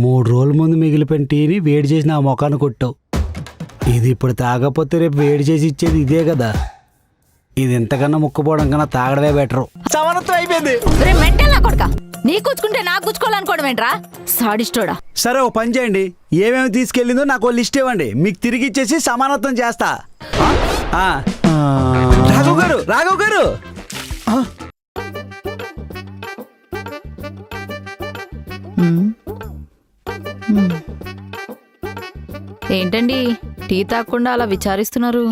3 రోజుల ముందు మిగిలిపోయిన టీని వేడి చేసి నా మొఖాన్ని కొట్టావు. ఇది ఇప్పుడు తాగకపోతే రేపు వేడి చేసి ఇచ్చేది ఇదే కదా. ఇది ఎంతకన్నా ముక్కుపోవడం కన్నా తాగడమే బెటరు. సమానత్వం అయిపోయింది. నీ కూర్చుకుంటే నాకు కూర్చుకోవాలనుకోవడం ఏంట్రా సాడిస్టోడా. సరే ఓ పని చేయండి, ఏమేమి తీసుకెళ్ళిందో నాకు ఓ లిస్ట్ ఇవ్వండి, మీకు తిరిగి ఇచ్చేసి సమానత్వం చేస్తా. రాఘవ్ గారు ఏంటండి టీ తాగకుండా అలా విచారిస్తున్నారు?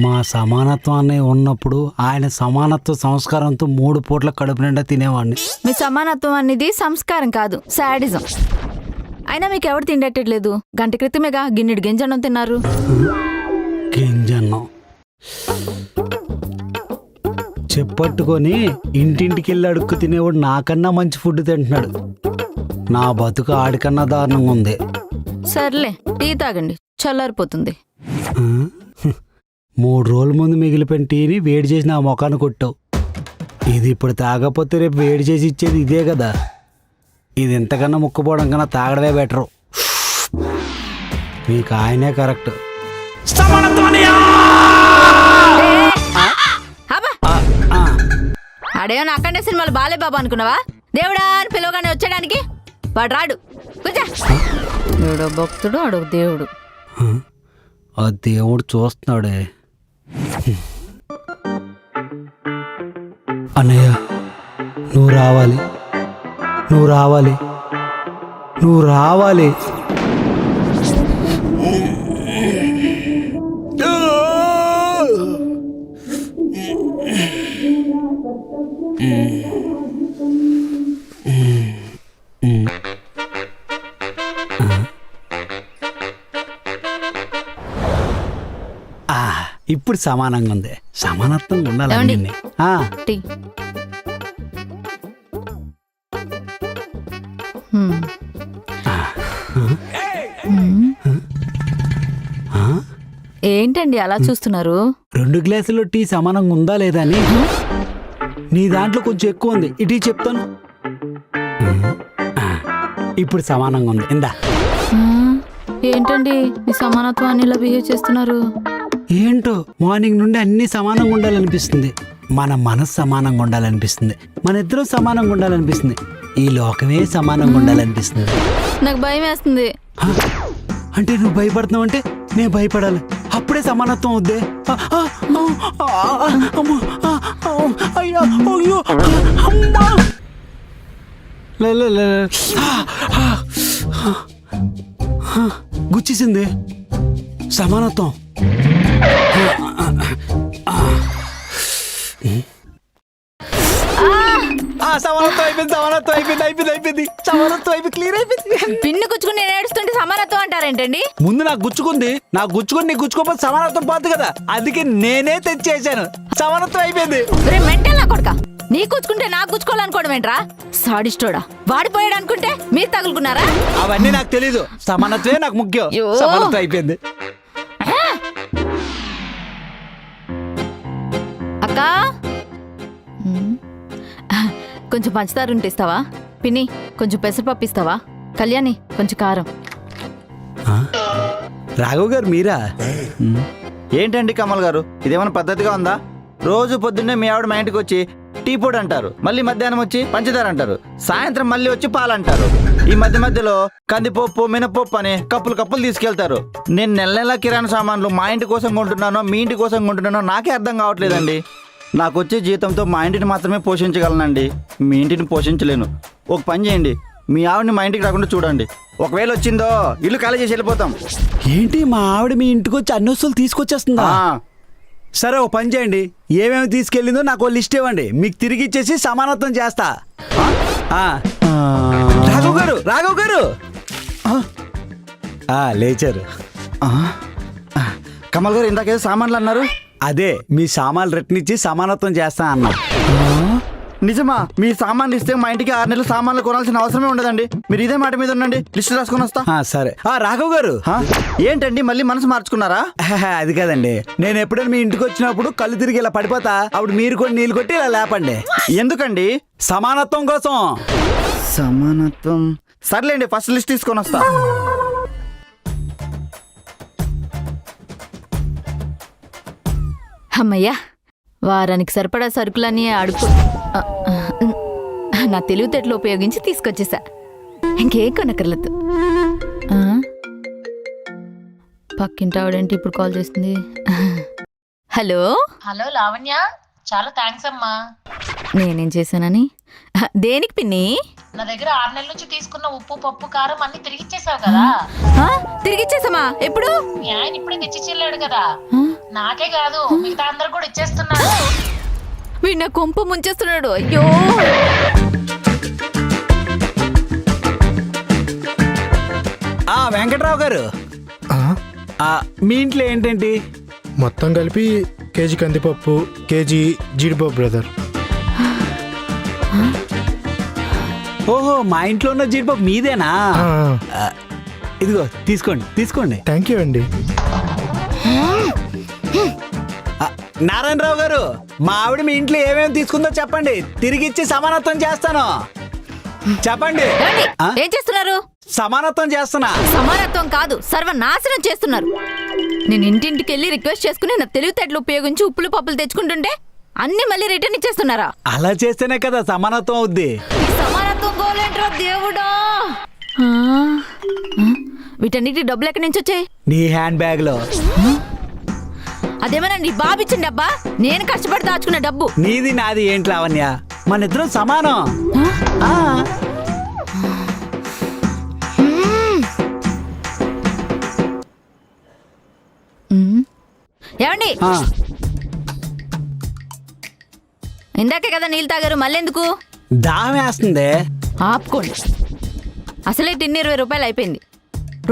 మా సమానత్వాన్ని ఉన్నప్పుడు ఆయన సమానత్వ సంస్కారంతో 3 పూట్ల కడుపు నిండా తినేవాడిని. మీ సమానత్వం అనేది సంస్కారం కాదు, శాడిజం. అయినా మీకు ఎవరు తిండేటట్లేదు. గంట క్రితమేగా గిన్నెడు గింజన్నం తిన్నారు. గింజన్నం చెప్పట్టుకొని ఇంటింటికి వెళ్ళి అడుక్కు తినేవాడు నాకన్నా మంచి ఫుడ్ తింటున్నాడు. నా బతుకు ఆడికన్నా దారుణంగా ఉంది. సర్లే టీ తాగండి, చల్లారిపోతుంది. 3 రోజుల ముందు మిగిలిపోయిన టీని వేడి చేసి నా మొఖాన్ని కొట్టావు. ఇది ఇప్పుడు తాగకపోతే రేపు వేడి చేసి ఇచ్చేది ఇదే కదా. ఇది ఎంతకన్నా ముక్కుపోవడం కన్నా తాగడమే బెటరు. మీకు ఆయనే కరెక్ట్. ఆడేమో అక్కడే సినిమాలు బాలే బాబా అనుకున్నావా? దేవుడా అని పిలవగానే వచ్చేయడానికి వాడు రాడు. దేవుడో భక్తుడు, అడుగు దేవుడు. ఆ దేవుడు చూస్తున్నాడే. అన్నయ్య నువ్వు రావాలి, నువ్వు రావాలి, నువ్వు రావాలి. ఇప్పుడు సమానంగా ఉంది. సమానత్వం ఉండాలి. టీ. ఏంటండి అలా చూస్తున్నారు? 2 గ్లాసుల్లో టీ సమానంగా ఉందా లేదా అని. నీ దాంట్లో కొంచెం ఎక్కువ ఉంది, ఇటీ చెప్తాను. ఇప్పుడు సమానంగా ఉంది. ఇందా. ఏంటండి మీ సమానత్వాన్ని ఇలా బిహేవ్ చేస్తున్నారు? ఏంటో మార్నింగ్ నుండి అన్ని సమానంగా ఉండాలనిపిస్తుంది. మన మనసు సమానంగా ఉండాలనిపిస్తుంది, మన ఇద్దరం సమానంగా ఉండాలనిపిస్తుంది, ఈ లోకమే సమానంగా ఉండాలనిపిస్తుంది. నాకు భయం వేస్తుంది. అంటే నువ్వు భయపడుతున్నావు అంటే నేను భయపడాలి, అప్పుడే సమానత్వం అవుద్దే. గుచ్చేసింది సమానత్వం. సమానత్వం అయిపోయింది, సమానత్వం అయిపోయింది, అయిపోయింది, అయిపోయింది, సమానత్వం అయిపోయింది, క్లియర్ అయిపోయింది. పిన్ను గుచ్చుకుని నేను ఏడుస్తుంటే సమానత్వం అంటారేంటండి? ముందు నాకు గుచ్చుకుంది, నాకు గుచ్చుకుని నీకు గుచ్చుకోకపోతే సమానత్వం పోతుంది కదా, అందుకే నేనే తెచ్చేసాను. సమానత్వం అయిపోయింది. మెంటల్ నా కొడుకా, నీ గుచ్చుకుంటే నాకు గుచ్చుకోవాలనుకోవడం ఏంట్రా సాడిస్టోడా. వాడిపోయాడు అనుకుంటే మీరు తగులుకున్నారా? అవన్నీ నాకు తెలీదు, సమానత్వమే నాకు ముఖ్యం. సమానత్వం అయిపోయింది. అక్కా కొంచెం పంచదార ఉంటే ఇస్తావా? పిన్ని కొంచెం పెసరపప్పు ఇస్తావా? కళ్యాణి కొంచెం కారం. రాఘవ్ గారు మీరా? ఏంటండి కమల్ గారు, ఇదేమైనా పద్ధతిగా ఉందా? రోజు పొద్దున్నే మీ ఆవిడ మా ఇంటికి వచ్చి టీ పొడి అంటారు, మళ్ళీ మధ్యాహ్నం వచ్చి పంచదార అంటారు, సాయంత్రం మళ్ళీ వచ్చి పాలు అంటారు. ఈ మధ్యలో కందిపప్పు మినపప్పు అని కప్పులు కప్పులు తీసుకెళ్తారు. నేను నెల నెలా కిరాణా సామాన్లు మా ఇంటి కోసం కొంటున్నానో మీ ఇంటి కోసం కొంటున్నానో నాకే అర్థం కావట్లేదండి. నాకు వచ్చే జీతంతో మా ఇంటిని మాత్రమే పోషించగలనండి, మీ ఇంటిని పోషించలేను. ఒక పని చేయండి, మీ ఆవిడని మా ఇంటికి రాకుండా చూడండి. ఒకవేళ వచ్చిందో ఇల్లు ఖాళీ చేసి వెళ్ళిపోతాం. ఏంటి మా ఆవిడ మీ ఇంటికి వచ్చి అన్ని వస్తువులు తీసుకొచ్చేస్తుందా? సరే ఓ పని చేయండి, ఏమేమి తీసుకెళ్ళిందో నాకు ఓ లిస్ట్ ఇవ్వండి, మీకు తిరిగి ఇచ్చేసి సమానత్వం చేస్తా. రాఘవ్ గారు, రాఘవ్ గారు లేచారు. కమల్ గారు ఇందాకేదో సామాన్లు అన్నారు. అదే మీ సామాన్లు రెట్నిచ్చి సమానత్వం చేస్తా అన్నా. నిజమా? మీ సామాన్లు ఇస్తే మా ఇంటికి 6 నెలలు సామాన్లు కొనాల్సిన అవసరమే ఉండదండి. మీరు ఇదే మాట మీద ఉండండి, లిస్ట్ రాసుకొని వస్తా. సరే. రాఘవ్ గారు ఏంటండి మళ్ళీ మనసు మార్చుకున్నారా? అది కాదండి, నేను ఎప్పుడైనా మీ ఇంటికి వచ్చినప్పుడు కళ్ళు తిరిగి ఇలా పడిపోతా, అప్పుడు మీరు కూడా నీళ్ళు కొట్టి ఇలా లేపండి. ఎందుకండి? సమానత్వం కోసం. సమానత్వం సర్లేండి, ఫస్ట్ లిస్ట్ తీసుకొని వస్తా. అమ్మయ్యా, వారానికి సరిపడా సరుకులని అడుగు నా తెలివితేటలు ఉపయోగించి తీసుకొచ్చేసా. ఇంకేం కొనక్కర్లేదు. పక్కింటి ఆవిడేంటి ఇప్పుడు కాల్ చేస్తుంది? హలో హలో లావణ్య, చాలా థ్యాంక్స్ అమ్మా. నేనేం చేశానని? దేనికి పిన్ని? నా దగ్గర 6 నెలల నుంచి తీసుకున్న ఉప్పు, పప్పు, కారం అన్ని తిరిగిచ్చేసావు కదా. తిరిగిచ్చేసామా? ఎప్పుడు? మీ ఆయన ఇప్పుడే తెచ్చి చెల్లాడు కదా. నాకే కాదు, మిగతా అందరు కూడా ఇచ్చేస్తున్నాడు. వీడు నా కొంప ముంచేస్తున్నాడు. అయ్యో, వెంకట్రావు గారు, మీ ఇంట్లో ఏంటండి? మొత్తం కలిపి కేజీ కందిపప్పు, కేజీ జీడిపప్పు బ్రదర్. ఓహో, మా ఇంట్లో ఉన్న జీడిపప్పు మీదేనా? ఇదిగో తీసుకోండి తీసుకోండి. థ్యాంక్ యూ అండి. నారాయణరావు గారు, మా ఆవిడ మీ ఇంట్లో ఏమేమి తీసుకుందో చెప్పండి, తిరిగిచ్చి సమానత్వం చేస్తాను. చెప్పండి. ఏమండి? ఏం చేస్తున్నారు? సమానత్వం చేస్తున్నా. సమానత్వం కాదు, సర్వనాశనం చేస్తున్నారు. నేను ఇంటింటికి వెళ్ళి రిక్వెస్ట్ చేసుకుని నా తెలివితేటలు ఉపయోగించి ఉప్పులు పప్పులు తెచ్చుకుంటుంటే అన్ని మళ్ళీ రిటర్న్ ఇచ్చేస్తున్నారా? అలా చేస్తేనే కదా సమానత్వం అవుద్ది. ఈ సమానత్వం గోలేంట్రా దేవుడా. వీటన్నిటి డబ్బులు ఎక్కడి నుంచి వచ్చాయి? నీ హ్యాండ్ బ్యాగ్ లో. అదేమన్నా నీ బాబు ఇచ్చిన డబ్బా? నేను కష్టపడి దాచుకున్న డబ్బు. నీది నాది ఏంటి లావణ్య, మన ఇద్దరం సమానం. ఆ. ఏమండి, ఇందాకే కదా నీళ్ళు తాగారు, మళ్ళెందుకు? దాహం వేస్తుంది. ఆపుకోండి. అసలే టిన్ 20 రూపాయలు అయిపోయింది.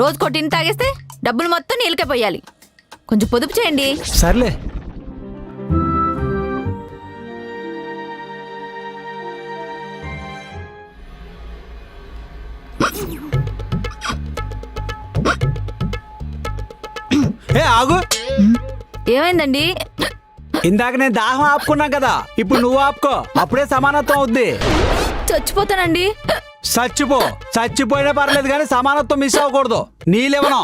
రోజుకో టిన్ తాగేస్తే డబ్బులు మొత్తం నీళ్ళకే పోయాలి. కొంచెం పొదుపు చేయండి. సర్లే. ఏ ఆగు. ఏమైందండి? ఇందాక నేను దాహం ఆపుకున్నా కదా, ఇప్పుడు నువ్వు ఆపుకో, అప్పుడే సమానత్వం అవుద్ది. చచ్చిపోతానండి. చచ్చిపోయినా పర్లేదు కానీ సమానత్వం మిస్ అవ్వకూడదు. నీళ్ళివ్వను.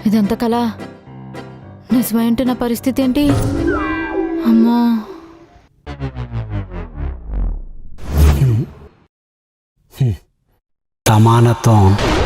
ఇదంతా కళ నిజమేంటి? నా పరిస్థితి ఏంటి? అమ్మో, సమానత్వం